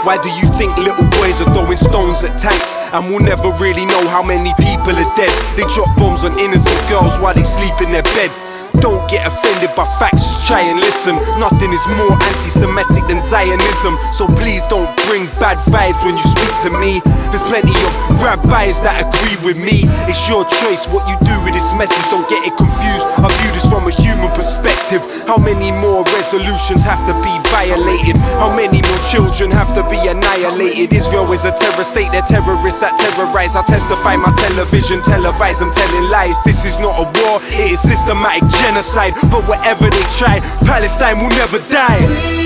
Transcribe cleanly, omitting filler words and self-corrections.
Why do you think little boys are throwing stones at tanks? And we'll never really know how many people are dead. They drop bombs on innocent girls while they sleep in their bed. Don't get offended by facts, just try and listen. Nothing is more anti-Semitic than Zionism. So please don't bring bad vibes when you speak to me. There's plenty of rabbis that agree with me. It's your choice what you do with this message, don't get it confused. I view this from a human perspective. How many more resolutions have to be violated? How many more children have to be annihilated? Israel is a terror state, they're terrorists that terrorize. I testify my television, televise, I'm telling lies. This is not a war, it is systematic genocide. But whatever they try, Palestine will never die.